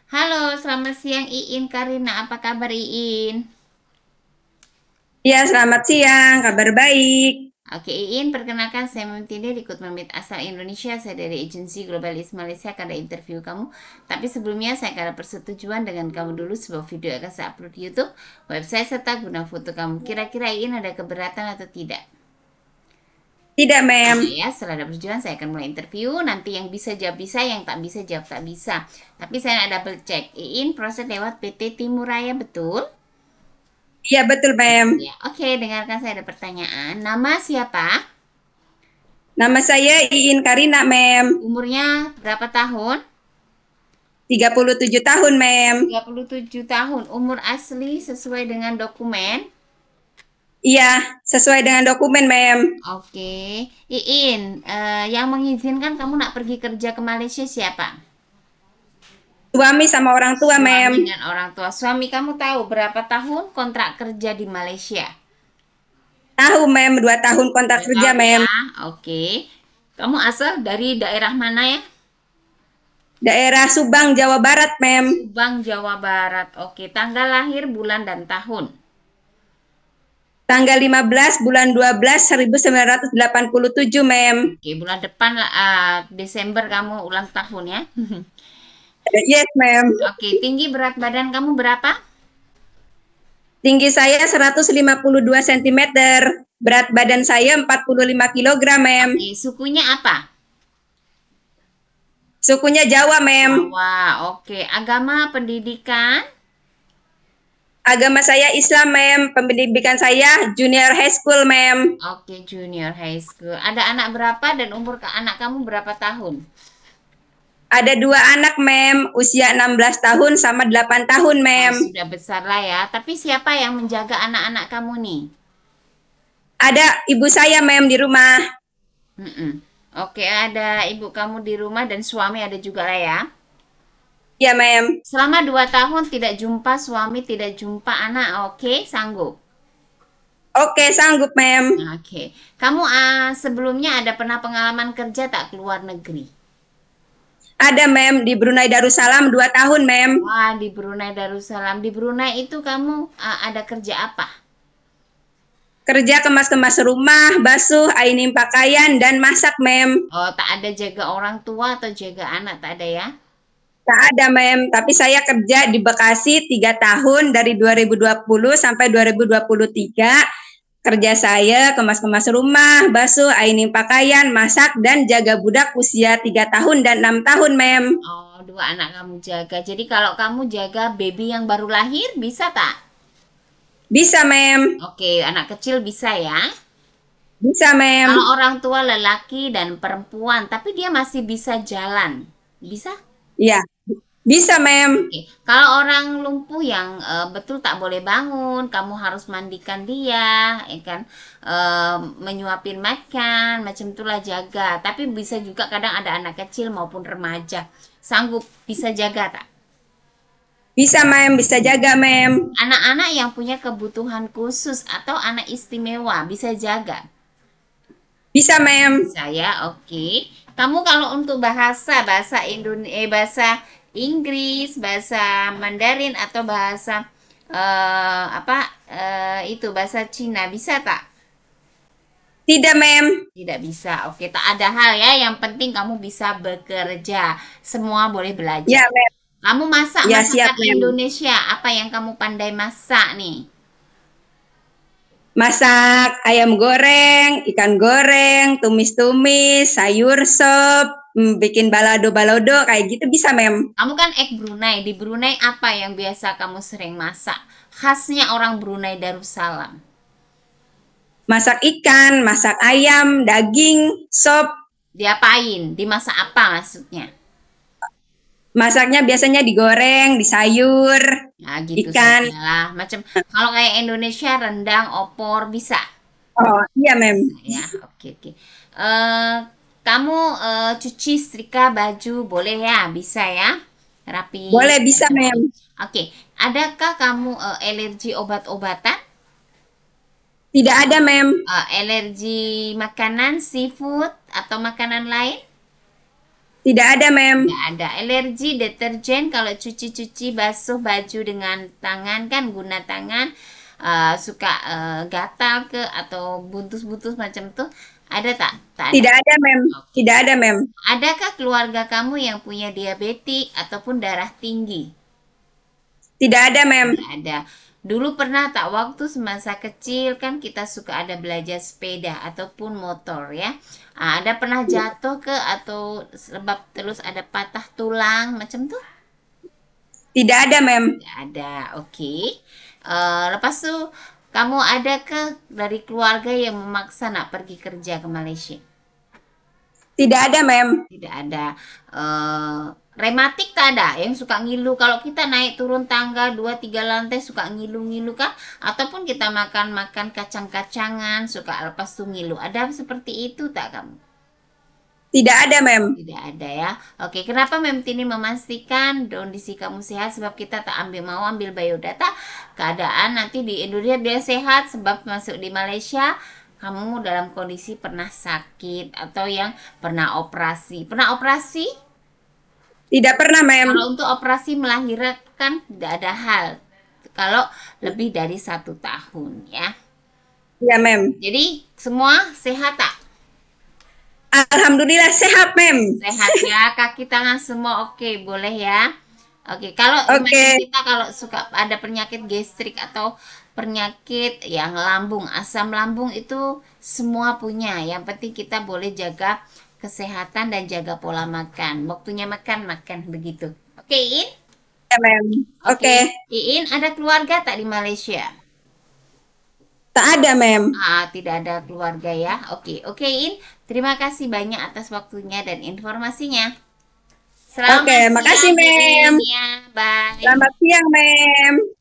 Halo, selamat siang Iin Karina. Apa kabar Iin? Iya, selamat siang. Kabar baik. Oke Iin, perkenalkan saya Mimtini, Recruitment Lead asal Indonesia. Saya dari agensi Globalis Malaysia akan ada interview kamu. Tapi sebelumnya saya akan ada persetujuan dengan kamu dulu. Sebuah video akan saya upload di YouTube, website serta guna foto kamu. Kira-kira Iin ada keberatan atau tidak? Tidak, Ada Mem. ya, setelah ada persetujuan saya akan mulai interview. Nanti yang bisa jawab bisa, yang tak bisa jawab tak bisa. Tapi saya nak double check. Iin proses lewat PT Timuraya betul? Iya, betul, Mem. Ya, oke, dengarkan saya ada pertanyaan. Nama siapa? Nama saya Iin Karina, Mem. Umurnya berapa tahun? 37 tahun, Mem. 37 tahun. Umur asli sesuai dengan dokumen. Iya, sesuai dengan dokumen, Mem. Oke. Iin, yang mengizinkan kamu nak pergi kerja ke Malaysia siapa? Suami sama orang tua, Mem. Suami dan orang tua. Suami kamu tahu berapa tahun kontrak kerja di Malaysia? Tahu, Mem. 2 tahun kontrak 2 kerja, tahun Mem. ya. Oke. Kamu asal dari daerah mana ya? Daerah Subang, Jawa Barat, Mem. Subang, Jawa Barat. Oke, tanggal lahir, bulan dan tahun. Tanggal 15 bulan 12 1987, Mem. Oke, bulan depan lah, Desember kamu ulang tahun ya. Yes, Mem. Oke, tinggi berat badan kamu berapa? Tinggi saya 152 cm. Berat badan saya 45 kilogram, Mem. Oke, sukunya apa? Sukunya Jawa, Mem. Jawa. Oke, agama, pendidikan. Agama saya Islam, Mem. Pendidikan saya junior high school, Mem. Oke, junior high school. Ada anak berapa dan umur ke anak kamu berapa tahun? Ada 2 anak, Mem. Usia 16 tahun sama 8 tahun, Oh, Mem. sudah besar lah ya. Tapi siapa yang menjaga anak-anak kamu nih? Ada ibu saya, Mem, di rumah. Mm-mm. Oke, ada ibu kamu di rumah dan suami ada juga lah ya. Ya, Mem. Selama 2 tahun tidak jumpa suami, tidak jumpa anak, oke, sanggup. Oke, sanggup, Mem. Oke. Kamu sebelumnya ada pernah pengalaman kerja tak keluar negeri? Ada, Mem, di Brunei Darussalam 2 tahun, Mem. Wah, di Brunei Darussalam. Di Brunei itu kamu ada kerja apa? Kerja kemas-kemas rumah, basuh, ainin pakaian, dan masak, Mem. Oh, tak ada jaga orang tua atau jaga anak, tak ada ya? Tak ada, Mem. Tapi saya kerja di Bekasi 3 tahun dari 2020 sampai 2023. Kerja saya kemas-kemas rumah, basuh, ainin pakaian, masak, dan jaga budak usia 3 tahun dan 6 tahun, Mem. Oh, dua anak kamu jaga. Jadi kalau kamu jaga baby yang baru lahir, bisa tak? Bisa, Mem. Oke, anak kecil bisa ya. Bisa, Kalau Mem. orang tua lelaki dan perempuan, tapi dia masih bisa jalan. Bisa? Ya, bisa, Mem. Oke. Kalau orang lumpuh yang betul tak boleh bangun, kamu harus mandikan dia, ya kan? Menyuapin makan, macam itulah jaga. Tapi bisa juga kadang ada anak kecil maupun remaja. Sanggup bisa jaga tak? Bisa, Mem. Bisa jaga, Mem. Anak-anak yang punya kebutuhan khusus atau anak istimewa bisa jaga. Bisa, Mem. Saya oke. Kamu kalau untuk bahasa bahasa bahasa Inggris, bahasa Mandarin atau bahasa apa itu bahasa Cina bisa tak? Tidak, Mem. Tidak bisa. Oke, tak ada hal ya. Yang penting kamu bisa bekerja. Semua boleh belajar. Ya, Mem. Kamu masak Ya, siap, masakan Mem. Indonesia. Apa yang kamu pandai masak nih? Masak ayam goreng, ikan goreng, tumis-tumis, sayur sop, bikin balado-balado, kayak gitu bisa, Mem. Kamu kan Brunei. Di Brunei apa yang biasa kamu sering masak? Khasnya orang Brunei Darussalam. Masak ikan, masak ayam, daging, sop. Diapain? Dimasak apa maksudnya? Masaknya biasanya digoreng, disayur, Nah, gitu ikan. saja lah. Macam kalau kayak Indonesia rendang, opor bisa. Oh, iya, Mem. Bisa ya. Oke, oke. Eh, kamu cuci setrika baju boleh ya? Bisa ya? Rapi. Boleh, bisa, Oke. Mem. Oke. Adakah kamu alergi obat-obatan? Tidak ada, Mem. Alergi makanan, seafood atau makanan lain? Tidak ada, Mem. Nggak ada. Alergi deterjen kalau cuci-cuci basuh baju dengan tangan kan guna tangan suka gatal ke atau buntus-buntus macam tuh ada tak? Tak ada. Tidak ada, Mem. Oke. Tidak ada, Mem. Adakah keluarga kamu yang punya diabetes ataupun darah tinggi? Tidak ada, Mem. Tidak ada. Dulu pernah tak waktu semasa kecil kan kita suka ada belajar sepeda ataupun motor ya. Ada pernah jatuh ke atau sebab terus ada patah tulang macam tuh? Tidak ada, Mem. Tidak ada. Oke. Lepas tuh kamu ada ke dari keluarga yang memaksa nak pergi kerja ke Malaysia? Tidak ada, Mem. Tidak ada. Rematik tak ada yang suka ngilu kalau kita naik turun tangga 2-3 lantai suka ngilu-ngilu kan, ataupun kita makan-makan kacang-kacangan suka lepas tuh ngilu, ada seperti itu tak kamu? Tidak ada, Mem. Tidak ada ya. Oke, kenapa Mem Tini memastikan kondisi kamu sehat? Sebab kita tak mau ambil biodata keadaan nanti di Indonesia dia sehat, sebab masuk di Malaysia kamu dalam kondisi pernah sakit atau yang pernah operasi. Pernah operasi? Tidak pernah, Mem. Kalau untuk operasi melahirkan tidak ada hal. Kalau lebih dari 1 tahun ya. Ya, Mem. Jadi semua sehat tak? Alhamdulillah sehat, Mem. Sehat ya, kaki tangan semua oke, boleh ya. Oke, kalau Oke. kita kalau suka ada penyakit gastrik atau penyakit yang lambung, asam lambung itu semua punya. Yang penting kita boleh jaga kesehatan dan jaga pola makan. Waktunya makan, makan begitu. Oke, Iin? Ya, Mem. Oke. Iin ada keluarga tak di Malaysia? Tak ada, Mem. Tidak ada keluarga ya. Oke, Iin. Terima kasih banyak atas waktunya dan informasinya. Selamat Oke, makasih, siang, Mem. Iin, ya. Bye. Selamat siang, Mem.